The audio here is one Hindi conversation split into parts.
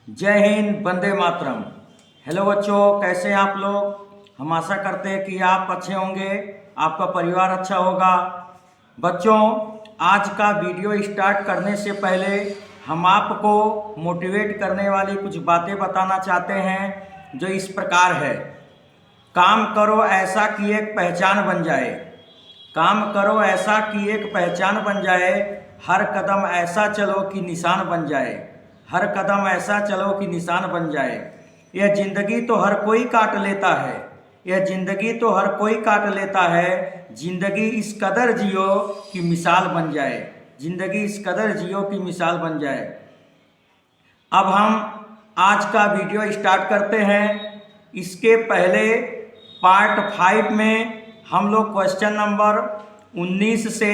जय हिंद, वंदे मातरम। हेलो बच्चों, कैसे हैं आप लोग। हम आशा करते हैं कि आप अच्छे होंगे, आपका परिवार अच्छा होगा। बच्चों, आज का वीडियो स्टार्ट करने से पहले हम आपको मोटिवेट करने वाली कुछ बातें बताना चाहते हैं, जो इस प्रकार है। काम करो ऐसा कि एक पहचान बन जाए। काम करो ऐसा कि एक पहचान बन जाए। हर कदम ऐसा चलो कि निशान बन जाए। हर कदम ऐसा चलो कि निशान बन जाए। यह जिंदगी तो हर कोई काट लेता है। यह जिंदगी तो हर कोई काट लेता है। जिंदगी इस कदर जियो कि मिसाल बन जाए। जिंदगी इस कदर जियो कि मिसाल बन जाए। अब हम आज का वीडियो स्टार्ट करते हैं। इसके पहले पार्ट 5 में हम लोग क्वेश्चन नंबर 19 से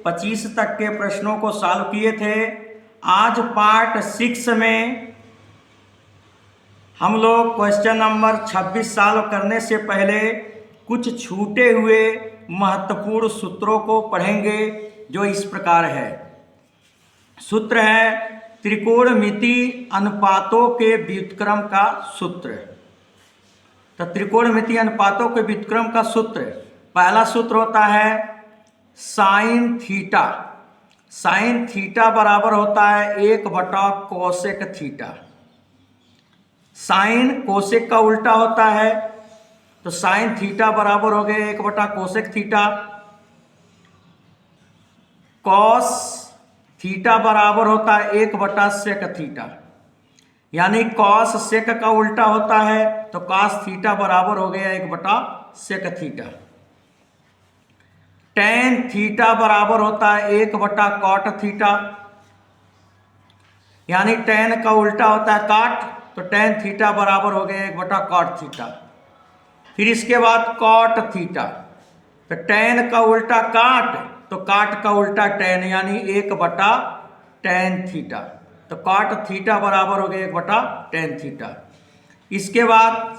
25 तक के प्रश्नों को सॉल्व किए थे। आज पार्ट 6 में हम लोग क्वेश्चन नंबर 26 सॉल्व करने से पहले कुछ छूटे हुए महत्वपूर्ण सूत्रों को पढ़ेंगे, जो इस प्रकार है। सूत्र है त्रिकोणमिति अनुपातों के व्युत्क्रम का सूत्र। तो त्रिकोणमिति अनुपातों के व्युत्क्रम का सूत्र, पहला सूत्र होता है साइन थीटा। साइन थीटा बराबर होता है 1/कोसेक थीटा। साइन कोसेक का उल्टा होता है, तो साइन थीटा बराबर हो गया 1/कोसेक थीटा। कॉस थीटा बराबर होता है 1/सेक थीटा। यानी कॉस सेक का उल्टा होता है, तो कॉस थीटा बराबर हो गया 1/सेक थीटा। टेन थीटा बराबर होता है 1/कॉट थीटा। यानी टेन का उल्टा होता है काट, तो टेन थीटा बराबर हो गया 1/कॉट थीटा। फिर इसके बाद कॉट थीटा, तो टेन का उल्टा काट, तो काट का उल्टा टेन, यानी 1/टेन थीटा। तो कॉट थीटा बराबर हो गया 1/टेन थीटा। इसके बाद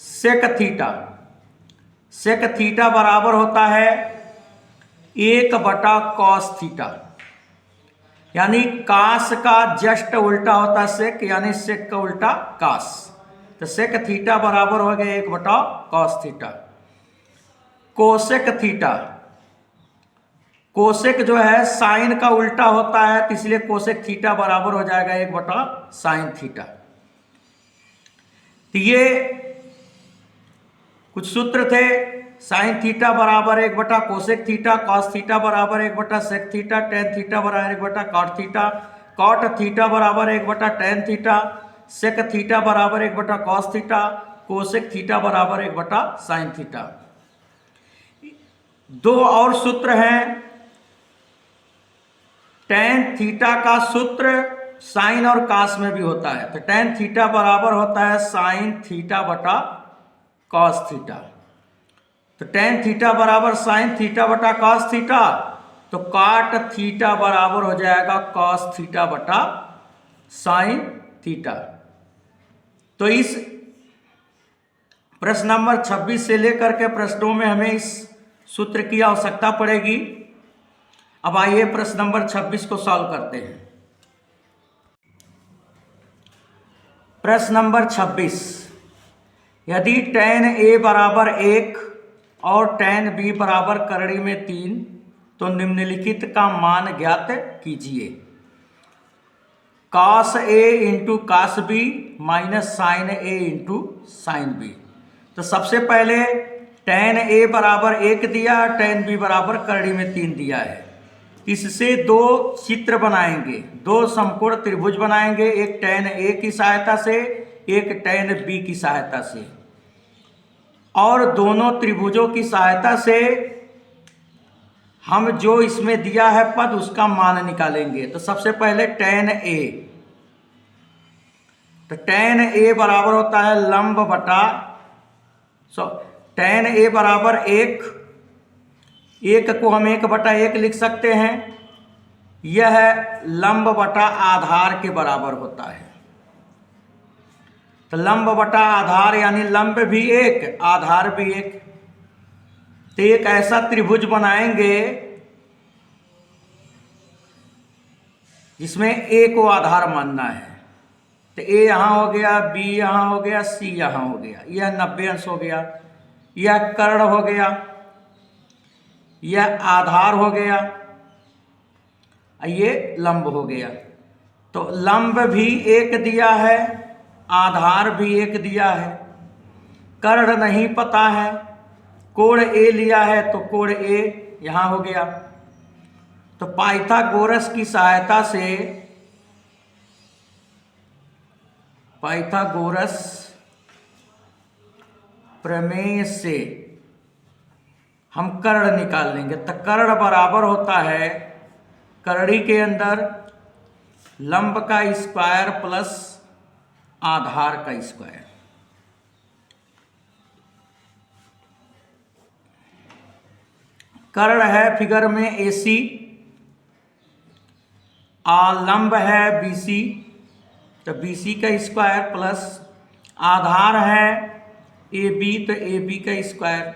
सेक थीटा। सेक थीटा बराबर होता है 1/कॉस थीटा। यानी कास का जस्ट उल्टा होता है सेक, यानी सेक का उल्टा कास। तो सेक थीटा बराबर हो गया 1/कॉस थीटा। कोसेक थीटा, कोसेक जो है साइन का उल्टा होता है, तो इसलिए कोसेक थीटा बराबर हो जाएगा 1/साइन थीटा। तो ये कुछ सूत्र थे। साइन थीटा बराबर 1/कोसेक थीटा, कॉस थीटा बराबर 1/सेक थीटा, टेन थीटा बराबर 1/कॉट थीटा, कॉट थीटा बराबर 1/टेन थीटा, सेक थीटा बराबर 1/कॉस थीटा, कोसेक थीटा बराबर 1/साइन थीटा। दो और सूत्र हैं। टेन थीटा का सूत्र साइन और कास में भी होता है। तो टेन थीटा बराबर होता है साइन थीटा बटा कॉस थीटा। तो टेन थीटा बराबर साइन थीटा बटा कॉस थीटा, तो कॉट थीटा बराबर हो जाएगा कॉस थीटा बटा साइन थीटा। तो इस प्रश्न नंबर 26 से लेकर के प्रश्नों में हमें इस सूत्र की आवश्यकता पड़ेगी। अब आइए प्रश्न नंबर 26 को सॉल्व करते हैं। प्रश्न नंबर 26, यदि tan a बराबर 1 और tan b बराबर करड़ी में 3, तो निम्नलिखित का मान ज्ञात कीजिए। cos a into cos b minus sine a into sine b। तो सबसे पहले tan a बराबर 1 दिया, tan b बराबर करड़ी में 3 दिया है। इससे दो चित्र बनाएंगे, दो समकोण त्रिभुज बनाएंगे, एक tan a की सहायता से, एक tan b की सहायता से। और दोनों त्रिभुजों की सहायता से हम जो इसमें दिया है पद, उसका मान निकालेंगे। तो सबसे पहले tan a, तो tan a बराबर होता है लंब बटा tan a बराबर 1, एक को हम 1/1 लिख सकते हैं। यह लंब बटा आधार के बराबर होता है। तो लंब बटा आधार, यानी लंब भी 1, आधार भी 1। तो एक ऐसा त्रिभुज बनाएंगे जिसमें a को आधार मानना है। तो ए यहाँ हो गया, बी यहाँ हो गया, सी यहाँ हो गया, यह 90 अंश हो गया। यह कर्ण हो गया, यह आधार हो गया, ये लंब हो गया। तो लंब भी एक दिया है, आधार भी एक दिया है, कर्ण नहीं पता है, कोण ए लिया है तो कोण ए यहां हो गया। तो पाइथागोरस की सहायता से, पाइथागोरस प्रमेय से हम कर्ण निकाल लेंगे। तो कर्ण बराबर होता है कर्णी के अंदर लंब का स्क्वायर प्लस आधार का स्क्वायर। कर्ण है फिगर में AC, लंब है BC, तो BC का स्क्वायर प्लस आधार है AB, तो AB का स्क्वायर।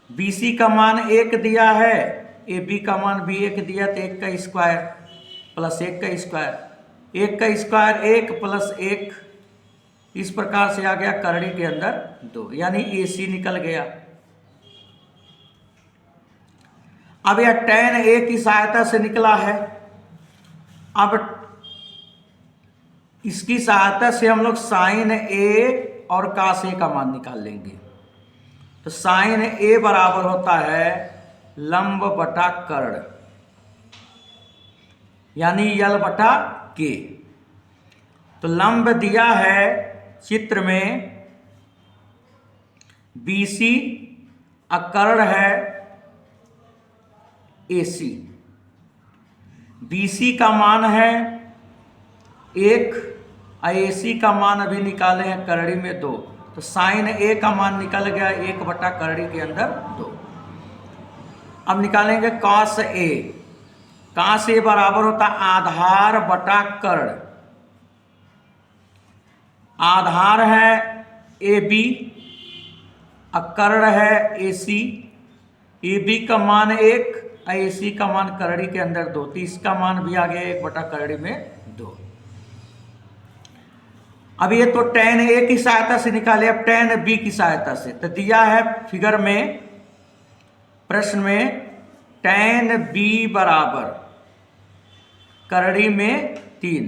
BC का मान 1 दिया है, AB का मान भी 1 दिया, तो 1 का स्क्वायर प्लस 1 का स्क्वायर। 1 का स्क्वायर 1 प्लस 1, इस प्रकार से आ गया कर्णी के अंदर 2, यानी AC निकल गया। अब यह tan A की सहायता से निकला है। अब इसकी सहायता से हम लोग sin A और cos A का मान निकाल लेंगे। तो sin A बराबर होता है लंब बटा कर्ण, यानी यल बटा के। तो लंब दिया है चित्र में BC, कर्ण है AC। BC का मान है 1, AC का मान अभी निकाले हैं कर्णी में 2, तो sin A का मान निकल गया 1 बटा कर्णी के अंदर 2। अब निकालेंगे cos A। cos A बराबर होता आधार बटा कर्ण। आधार है AB, कर्ण है AC। AB का मान 1, AC का मान कर्णी के अंदर 2, तो इसका मान भी आ गया 1 बटा कर्णी में 2। अब ये तो tan A की सहायता से निकाले, अब tan B की सहायता से। तो दिया है फिगर में, प्रश्न में tan B बराबर कर्णी में 3,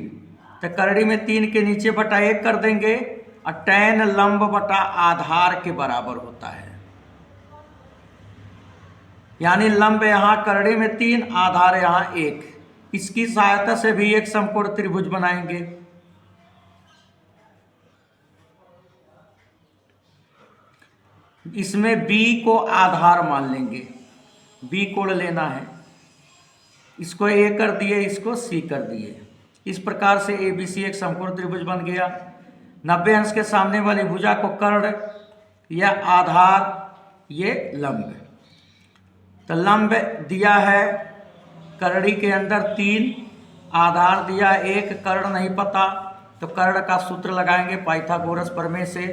तो कर्णी में 3 के नीचे बटा 1 कर देंगे, और tan लंब बटा आधार के बराबर होता है, यानी लंब यहां कर्णी में 3, आधार यहां 1। इसकी सहायता से भी एक समकोण त्रिभुज बनाएंगे। इसमें B को आधार मान लेंगे, B कोण लेना है, इसको A कर दिए, इसको C कर दिए। इस प्रकार से ABC एक समकोण त्रिभुज बन गया। 90 अंश के सामने वाली भुजा को कर्ण, यह आधार, ये लंब। तो लंब दिया है कर्णी के अंदर 3, आधार दिया 1, कर्ण नहीं पता, तो कर्ण का सूत्र लगाएंगे पाइथागोरस प्रमेय से।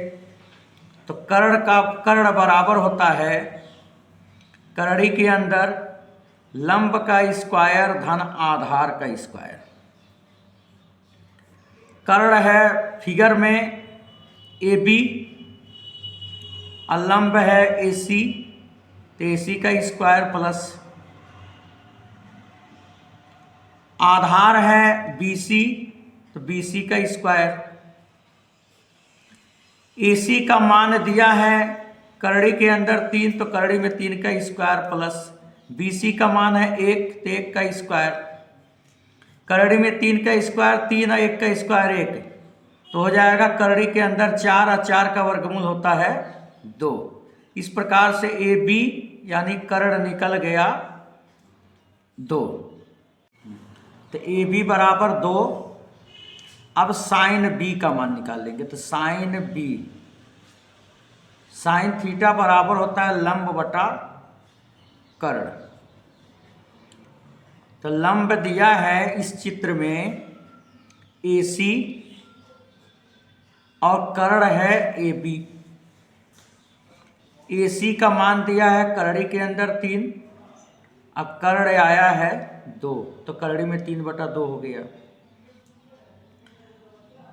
तो कर्ण बराबर होता है कर्णी के अंदर लंब का स्क्वायर धन आधार का स्क्वायर। कर्ण है फिगर में AB, लंब है AC, तो AC का स्क्वायर प्लस आधार है BC, तो BC का स्क्वायर। AC का मान दिया है कर्णी के अंदर 3, तो कर्णी में 3 का स्क्वायर प्लस BC का मान है 1, तो 1 का स्क्वायर। कर्णी में 3 का स्क्वायर 3 और 1 का स्क्वायर 1, तो हो जाएगा कर्णी के अंदर 4, और 4 का वर्गमूल होता है 2। इस प्रकार से AB यानी कर्ण निकल गया 2। तो AB बराबर 2। अब साइन B का मान निकाल लेंगे। तो साइन B, साइन थीटा बराबर होता है लंब बटा कर्ण। तो लंब दिया है इस चित्र में AC, और कर्ण है AB। AC का मान दिया है कर्णी के अंदर 3, अब कर्ण आया है 2, तो कर्णी में 3 बटा 2 हो गया।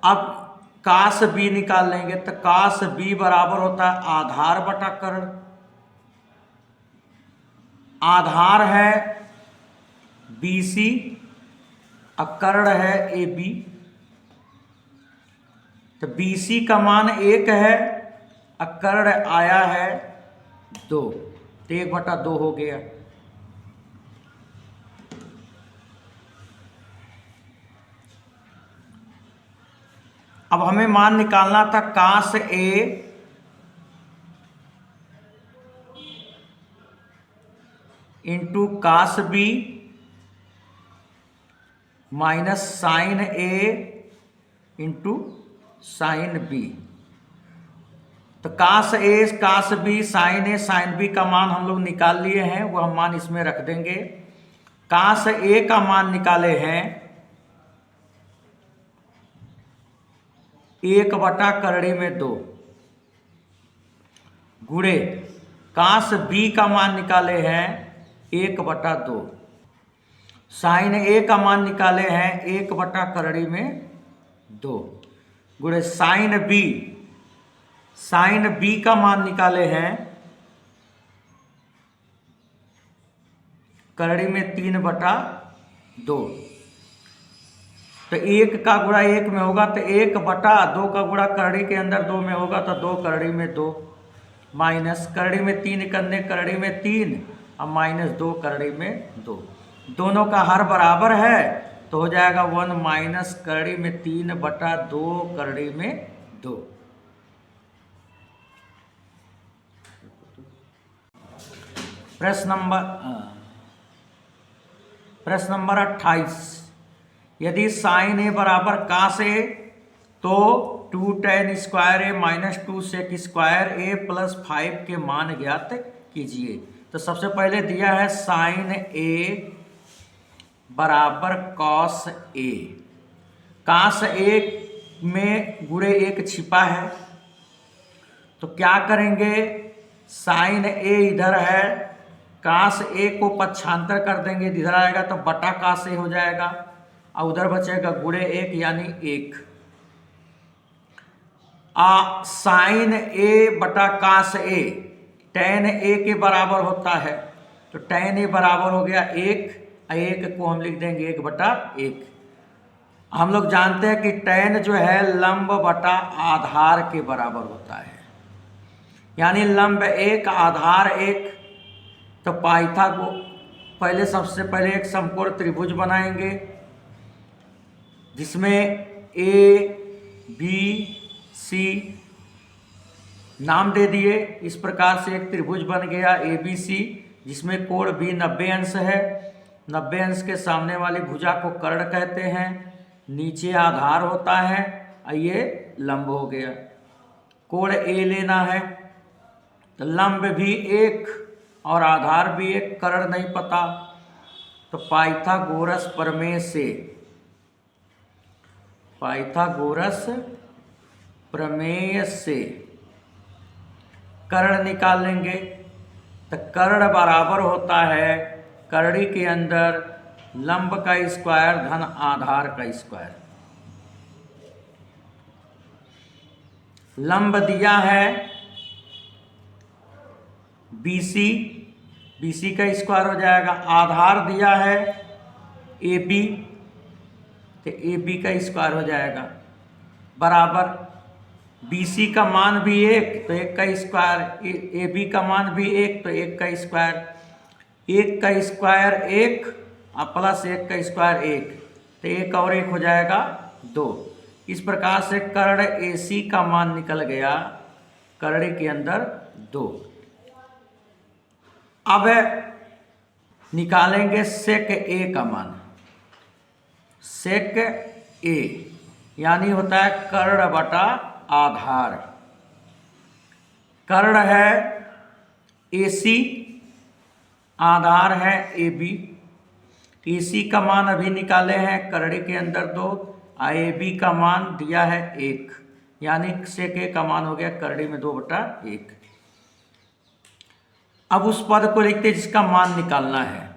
अब काश बी निकाल लेंगे तो काश बी बराबर होता है आधार बटा कर्ण। आधार है बी सी और कर्ण है ए बी। तो बी सी का मान 1 है और कर्ण आया है 2, तो 1/2 हो गया। अब हमें मान निकालना था cos A into cos B minus sin A into sin B. तो cos A cos B sin A sin B का मान हम लोग निकाल लिए हैं, वह हम मान इसमें रख देंगे। काश ए का मान निकाले हैं 1/2 गुणे काश बी का मान निकाले हैं 1/2। साइन ए का मान निकाले हैं 1/2 गुणे साइन बी का मान निकाले हैं 3/2। तो 1 का गुणा 1 में होगा तो 1/2 का गुणा करड़ी के अंदर 2 में होगा तो 2 करड़ी में 2 माइनस करड़ी में 3 करने करड़ी में 3 और माइनस 2 करड़ी में 2। दोनों का हर बराबर है तो हो जाएगा 1 माइनस करड़ी में 3/2 करड़ी में 2। प्रश्न नंबर 28। यदि साइन ए बराबर काश ए तो 2 tan स्क्वायर ए माइनस 2 सेक स्क्वायर ए प्लस 5 के मान ज्ञात कीजिए। तो सबसे पहले दिया है साइन ए बराबर कॉस ए। काश ए में गुणे 1 छिपा है तो क्या करेंगे, साइन ए इधर है, काश ए को पक्षांतर कर देंगे, इधर आएगा तो बटा काश ए हो जाएगा और उधर बचेगा गुणे 1 यानी 1। साइन ए बटा काश ए tan ए के बराबर होता है तो tan ए बराबर हो गया 1 को हम लिख देंगे 1/1। हम लोग जानते हैं कि tan जो है लंब बटा आधार के बराबर होता है, यानी लंब 1 आधार 1। तो पहले सबसे पहले एक समकोण त्रिभुज बनाएंगे जिसमें ए बी सी नाम दे दिए। इस प्रकार से एक त्रिभुज बन गया ए बी सी जिसमें कोण भी 90 अंश है। 90 अंश के सामने वाली भुजा को कर्ण कहते हैं, नीचे आधार होता है और ये लंब हो गया। कोण ए लेना है तो लंब भी 1 और आधार भी 1, कर्ण नहीं पता तो पाइथागोरस प्रमेय से कर्ण निकाल लेंगे। तो कर्ण बराबर होता है करड़ी के अंदर लंब का स्क्वायर धन आधार का स्क्वायर। लंब दिया है BC का स्क्वायर हो जाएगा। आधार दिया है AB तो AB का स्क्वायर हो जाएगा बराबर BC का मान भी 1 तो 1 का स्क्वायर, AB का मान भी 1 तो 1 का स्क्वायर, 1 का स्क्वायर 1 और प्लस 1 का स्क्वायर 1 तो 1 और 1 हो जाएगा 2। इस प्रकार से कर्ण AC का मान निकल गया करड़ी के अंदर 2। अब निकालेंगे सेक ए का मान। सेक ए यानी होता है कर्ण बटा आधार। कर्ण है AC, आधार है AB। AC का मान अभी निकाले हैं करड़ी के अंदर 2 और AB का मान दिया है 1, यानी सेक ए का मान हो गया करड़ी में 2/1। अब उस पद को लिखते जिसका मान निकालना है।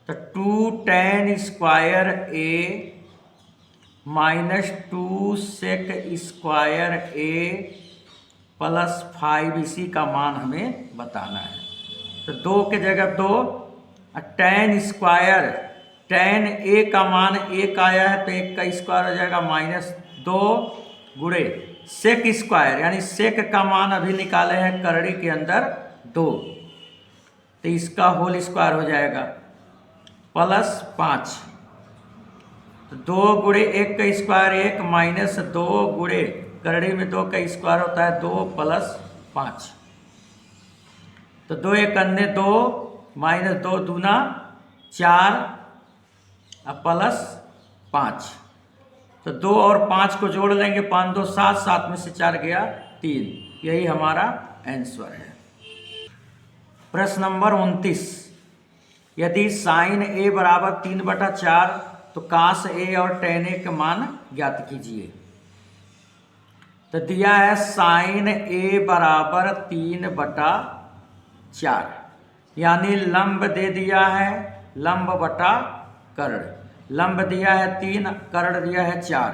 तो 2 tan स्क्वायर ए -2 सेक स्क्वायर ए प्लस 5 इसी का मान हमें बताना है। तो 2 के जगह 2, tan स्क्वायर, tan ए का मान 1 आया है तो 1 का स्क्वायर हो जाएगा -2 गुणे सेक स्क्वायर, यानी सेक का मान अभी निकाले हैं करड़ी के अंदर 2, तो इसका होल स्क्वायर हो जाएगा प्लस 5। तो 2 गुणे 1 का स्क्वायर 1 -2 गुणे करड़ी में 2 का स्क्वायर होता है 2 प्लस 5। तो 2 1 अन्य 2 -2 दूना 4 प्लस 5। तो 2 और 5 को जोड़ लेंगे, 5 2 7, 7 में से 4 गया 3। यही हमारा आंसर है। प्रश्न नंबर 29, यदि साइन ए बराबर 3/4 तो कास ए और टेन ए का मान ज्ञात कीजिए। तो दिया है साइन ए बराबर 3/4, यानी लंब दे दिया है लंब बटा कर्ण। लंब दिया है 3, कर्ण दिया है 4।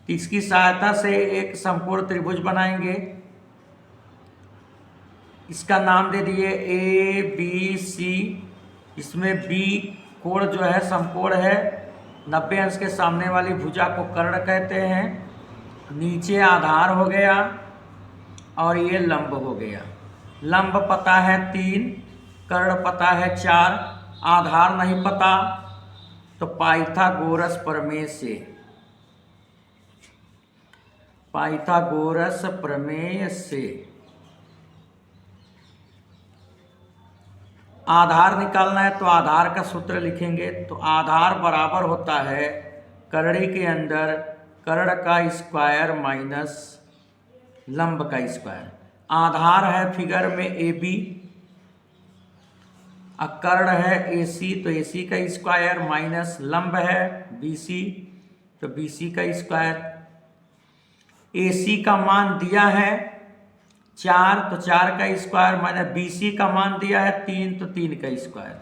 तो इसकी सहायता से एक समकोण त्रिभुज बनाएंगे। इसका नाम दे दिए ए बी सी। इसमें बी कोण जो है समकोण है, 90 अंश के सामने वाली भुजा को कर्ण कहते हैं। नीचे आधार हो गया और ये लंब हो गया। लंब पता है 3, कर्ण पता है 4, आधार नहीं पता, तो पाइथागोरस प्रमेय से, पाइथागोरस प्रमेय से आधार निकालना है। तो आधार का सूत्र लिखेंगे। तो आधार बराबर होता है करड़ी के अंदर कर्ण का स्क्वायर माइनस लंब का स्क्वायर। आधार है फिगर में ए बी, कर्ण है ए सी, तो ए सी का स्क्वायर माइनस लंब है बी सी, तो बी सी का स्क्वायर। ए सी का मान दिया है 4, तो 4 का स्क्वायर माइनस बी सी का मान दिया है 3, तो 3 का स्क्वायर।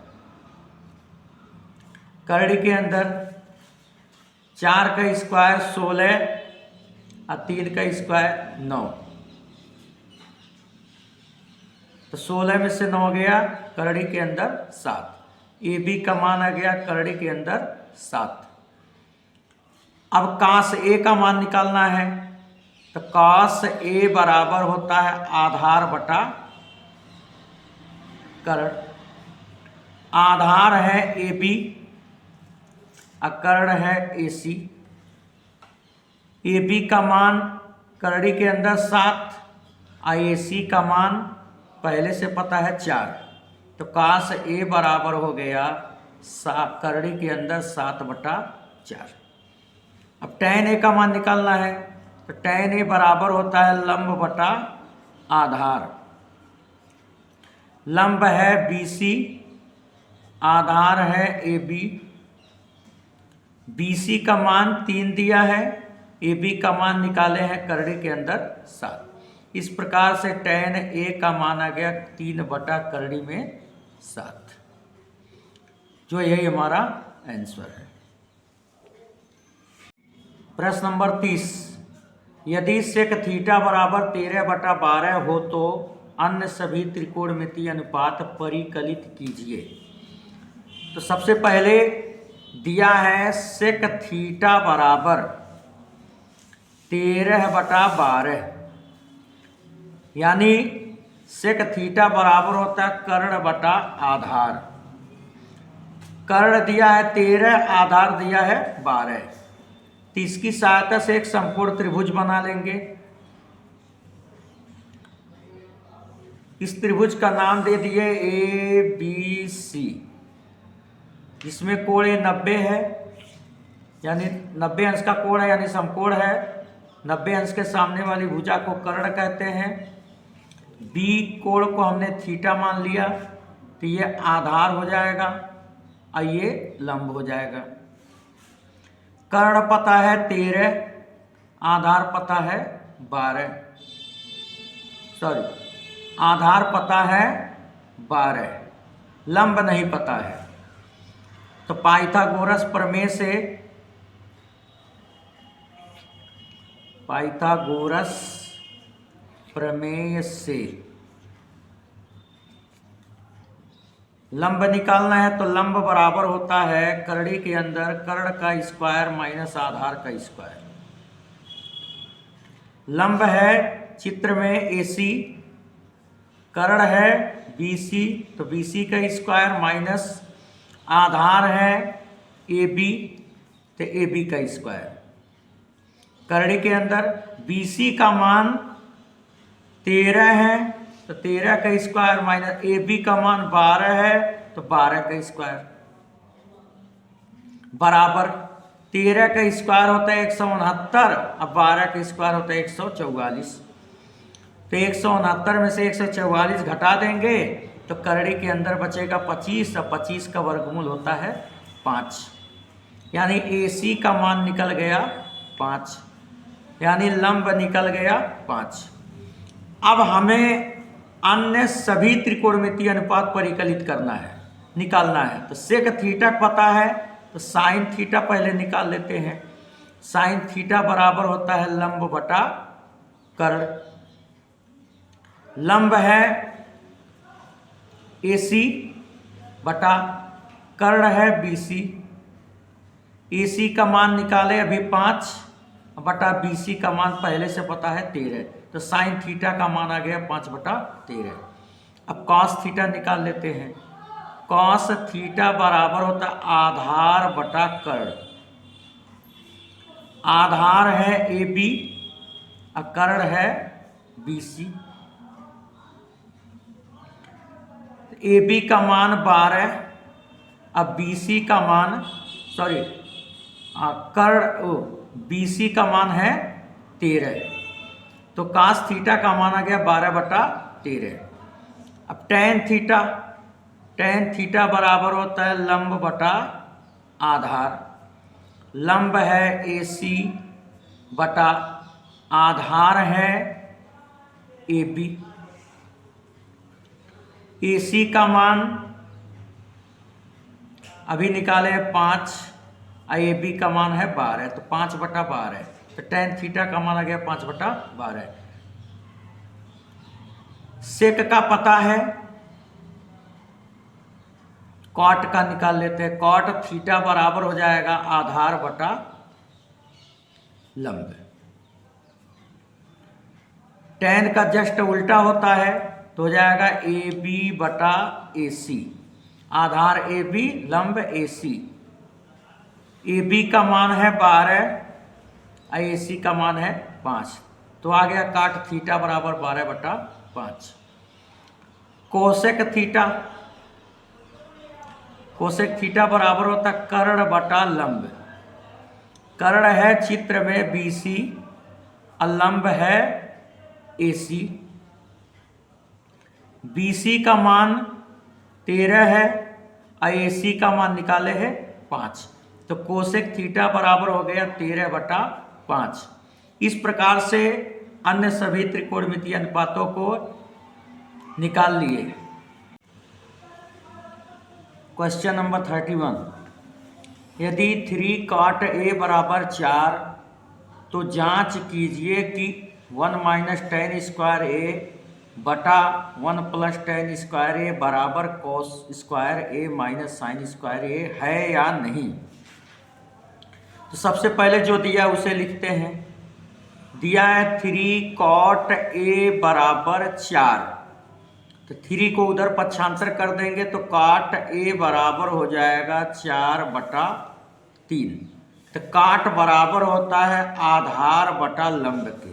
करड़ी के अंदर 4 का स्क्वायर 16 और 3 का स्क्वायर 9, तो 16 में से 9 गया, करड़ी के अंदर 7। ए बी का मान आ गया करड़ी के अंदर 7। अब कास ए का मान निकालना है। तो कास ए बराबर होता है आधार बटा कर्ण। आधार है ए बी, कर्ण है ए सी। ए बी का मान करड़ी के अंदर 7 और ए सी का मान पहले से पता है 4। तो कास ए बराबर हो गया करड़ी के अंदर 7/4। अब tan ए का मान निकालना है। तो tan ए बराबर होता है लंब बटा आधार। लंब है BC, आधार है AB। BC का मान 3 दिया है, AB का मान निकाले हैं करड़ी के अंदर 7। इस प्रकार से tan ए का मान आ गया 3/करड़ी में 7, जो यही हमारा आंसर है। प्रश्न नंबर 30, यदि सेक थीटा बराबर 13/12 हो तो अन्य सभी त्रिकोणमितीय अनुपात परिकलित कीजिए। तो सबसे पहले दिया है सेक थीटा बराबर 13/12, यानी सेक थीटा बराबर होता है कर्ण बटा आधार। कर्ण दिया है 13, आधार दिया है 12। तो इसकी सहायता से एक समकोण त्रिभुज बना लेंगे। इस त्रिभुज का नाम दे दिए ए बी सी। इसमें कोण 90 है, यानी 90 अंश का कोण है, यानी समकोण है। 90 अंश के सामने वाली भुजा को कर्ण कहते हैं। बी कोण को हमने थीटा मान लिया, तो ये आधार हो जाएगा और ये लंब हो जाएगा। कर्ण पता है 13, आधार पता है 12, आधार पता है 12, लंब नहीं पता है। तो पाइथागोरस प्रमेय से पाइथागोरस प्रमेय से लंब निकालना है तो लंब बराबर होता है करड़ी के अंदर कर्ण का स्क्वायर माइनस आधार का स्क्वायर। लंब है चित्र में AC, कर्ण है BC, तो BC का स्क्वायर माइनस आधार है AB, तो AB का स्क्वायर। करड़ी के अंदर BC का मान 13 है तो 13 का स्क्वायर माइनस AB का मान 12 है तो 12 का स्क्वायर बराबर 13 का स्क्वायर होता है 169, अब 12 का स्क्वायर होता है 144। तो 169 में से 144 घटा देंगे तो करड़ी के अंदर बचेगा 25, और 25 का वर्गमूल होता है 5, यानी AC का मान निकल गया 5, यानी लंब निकल गया 5। अब हमें अन्य सभी त्रिकोणमितीय अनुपात परिकलित करना है, निकालना है। तो सेक थीटा पता है तो साइन थीटा पहले निकाल लेते हैं। साइन थीटा बराबर होता है लंब बटा कर्ण। लंब है AC बटा कर्ण है BC। AC का मान निकाले अभी 5 बटा BC का मान पहले से पता है 13, तो साइन थीटा का मान आ गया 5 बटा 13। अब कॉस थीटा निकाल लेते हैं। कॉस थीटा बराबर होता है आधार बटा कर्ण। आधार है AB और कर्ण है BC। AB का मान 12, अब BC का मान BC का मान है 13, तो cos थीटा का मान आ गया 12 बटा 13। अब tan थीटा बराबर होता है लंब बटा आधार। लंब है AC बटा आधार है AB। AC का मान अभी निकाले 5, AB का मान है 12, तो 5 बटा 12, तो tan थीटा का मान आ गया 5 बटा 12। सेक का पता है, कॉट का निकाल लेते हैं। कॉट थीटा बराबर हो जाएगा आधार बटा लंब। tan का जस्ट उल्टा होता है तो हो जाएगा AB बटा AC। आधार AB, लंब AC। AB का मान है 12 और AC का मान है 5, तो आ गया काट थीटा बराबर 12 बटा 5। कोसेक थीटा बराबर होता है कर्ण बटा लंब। कर्ण है चित्र में BC और लंब है AC। BC का मान 13 है और AC का मान निकाले है 5, तो कोसेक थीटा बराबर हो गया 13 बटा 5। इस प्रकार से अन्य सभी त्रिकोणमितीय अनुपातों को निकाल लिए। क्वेश्चन नंबर 31, यदि 3 cot A बराबर 4 तो जांच कीजिए कि 1 माइनस tan स्क्वायर A बटा 1 प्लस tan स्क्वायर A बराबर cos square A minus sine square A है या नहीं। तो सबसे पहले जो दिया उसे लिखते हैं। दिया है 3 cot A बराबर 4, तो 3 को उधर पक्षांतर कर देंगे तो cot A बराबर हो जाएगा 4 बटा 3। तो cot बराबर होता है आधार बटा लंब के,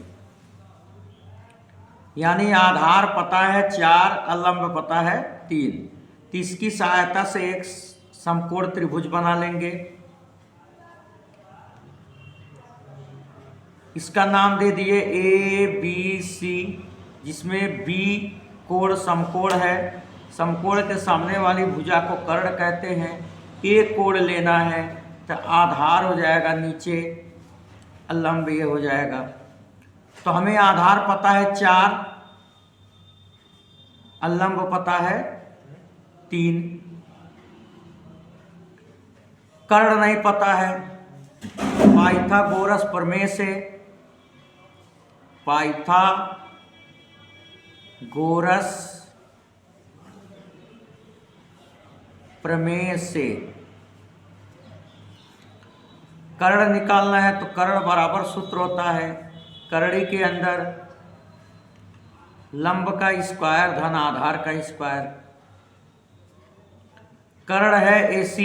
यानी आधार पता है 4 और लंब पता है 3। तो इसकी सहायता से एक समकोण त्रिभुज बना लेंगे। इसका नाम दे दिए ABC, जिसमें B कोण समकोण है। समकोण के सामने वाली भुजा को कर्ण कहते हैं। A कोण लेना है तो आधार हो जाएगा नीचे, लंब ये हो जाएगा। तो हमें आधार पता है 4, लंब पता है 3। कर्ण नहीं पता है। पाइथागोरस प्रमेय से पाइथागोरस प्रमेय से कर्ण निकालना है तो कर्ण बराबर सूत्र होता है करड़ी के अंदर लंब का स्क्वायर धन आधार का स्क्वायर। कर्ण है AC,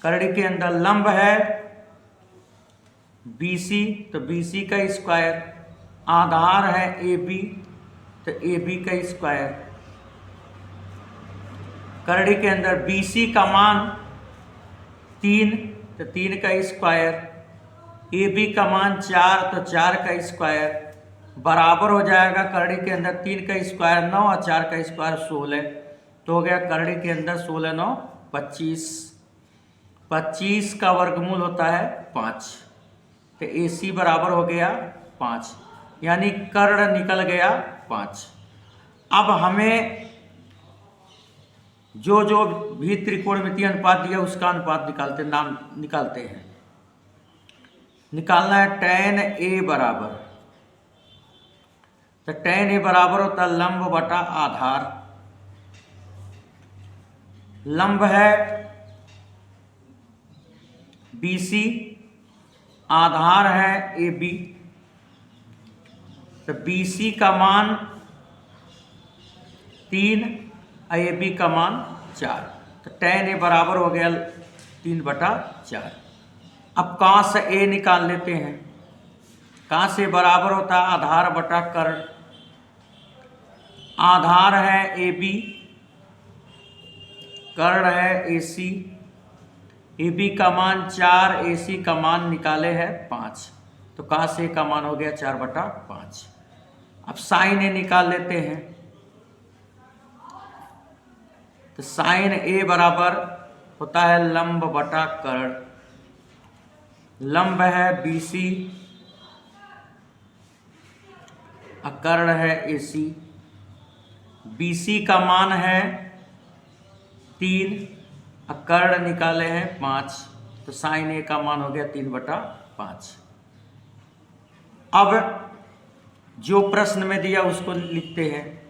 करड़ी के अंदर लंब है BC तो BC का स्क्वायर, आधार है AB तो AB का स्क्वायर। करड़ी के अंदर BC का मान 3 तो 3 का स्क्वायर, AB का मान 4 तो 4 का स्क्वायर बराबर हो जाएगा। करड़ी के अंदर 3 का स्क्वायर 9 और 4 का स्क्वायर 16 तो हो गया करड़ी के अंदर 16 9 25। 25 का वर्गमूल होता है 5 तो AC बराबर हो गया 5, यानी कर्ण निकल गया 5। अब हमें जो जो भी त्रिकोणमितीय अनुपात दिया उसका अनुपात निकालते हैं। निकालना है tan A बराबर, तो tan A बराबर होता है लंब बटा आधार। लंब है BC, आधार है AB, तो BC का मान 3 AB का मान 4 तो tan A बराबर हो गया 3/4। अब cos A निकाल लेते हैं। cos A बराबर होता है आधार बटा कर्ण। आधार है AB, कर्ण है AC, AB का मान 4, AC का मान निकाले है 5 तो cos A का मान हो गया 4/5। अब sin A निकाल लेते हैं, तो sin A बराबर होता है लंब बटा कर्ण। लंब है BC, कर्ण है AC। BC का मान है 3, कर्ण निकाले हैं 5 तो sin A का मान हो गया 3/5। अब जो प्रश्न में दिया उसको लिखते हैं।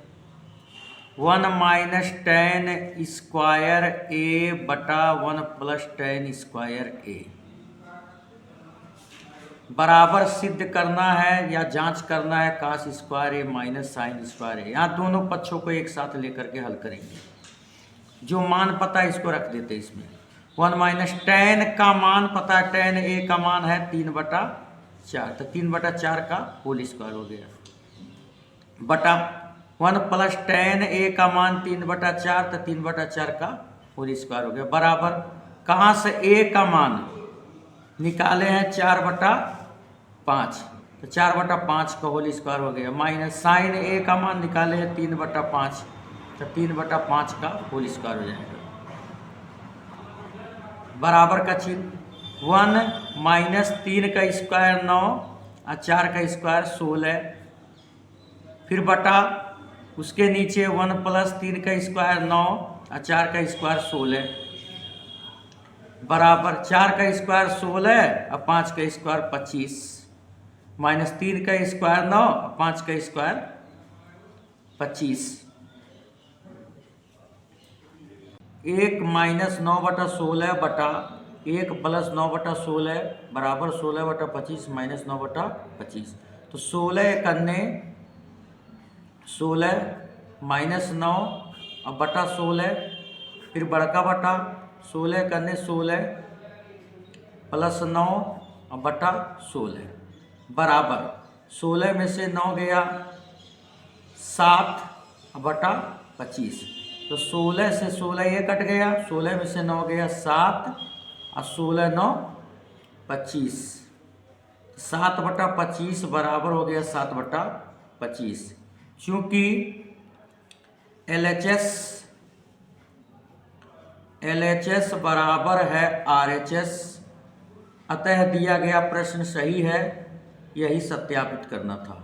1 माइनस tan स्क्वायर A बटा 1 प्लस tan स्क्वायर A बराबर सिद्ध करना है या जांच करना है cos square A minus sine square A। यहाँ दोनों पक्षों को एक साथ लेकर के हल करेंगे। जो मान पता है इसको रख देते इसमें। 1 माइनस tan का मान पता है, tan A का मान है 3/4 तो 3/4 का होल स्क्वायर हो गया, बटा 1 प्लस tan A का मान 3/4 तो 3/4 का होल स्क्वायर हो गया, बराबर कहाँ से A का मान निकाले हैं 4/5 तो 4/5 का होल स्क्वायर हो गया, माइनस साइन A का मान निकाले हैं 3/5 तो 3/5 का होल स्क्वायर हो जाएगा, बराबर का चिन्ह। 1 माइनस 3 का स्क्वायर 9 और 4 का स्क्वायर 16, फिर बटा उसके नीचे 1 प्लस 3 का स्क्वायर 9 और 4 का स्क्वायर 16 बराबर 4 का स्क्वायर 16 और 5 का स्क्वायर 25, माइनस 3 का स्क्वायर 9 और 5 का स्क्वायर 25। 1 माइनस 9/16 बटा 1 प्लस 9/16 बराबर 16/25 माइनस 9/25 तो 16 करने 16 माइनस 9 और बटा 16 फिर बड़का बटा 16 करने 16 प्लस 9 और बटा 16 बराबर 16 में से 9 गया 7 बटा 25 तो 16 से 16 ये कट गया, 16 में से 9 गया 7 और 16 9 25, 7/25 बराबर हो गया 7/25। चूँकि LHS बराबर है RHS, अतः दिया गया प्रश्न सही है। यही सत्यापित करना था,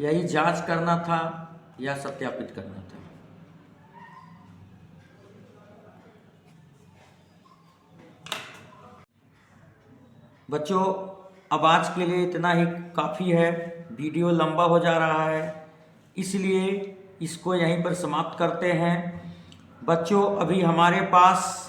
यही जांच करना था या सत्यापित करना था। बच्चों अब आज के लिए इतना ही काफ़ी है, वीडियो लंबा हो जा रहा है, इसलिए इसको यहीं पर समाप्त करते हैं। बच्चों, अभी हमारे पास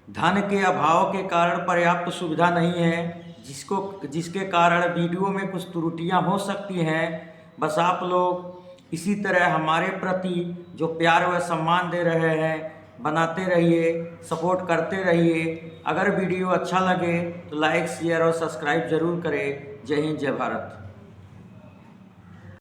धन के अभाव के कारण पर्याप्त सुविधा नहीं है, जिसके कारण वीडियो में कुछ त्रुटियां हो सकती हैं। बस आप लोग इसी तरह हमारे प्रति जो प्यार व सम्मान दे रहे हैं बनाते रहिए, सपोर्ट करते रहिए। अगर वीडियो अच्छा लगे तो लाइक, शेयर और सब्सक्राइब जरूर करें। जय हिंद, जय भारत।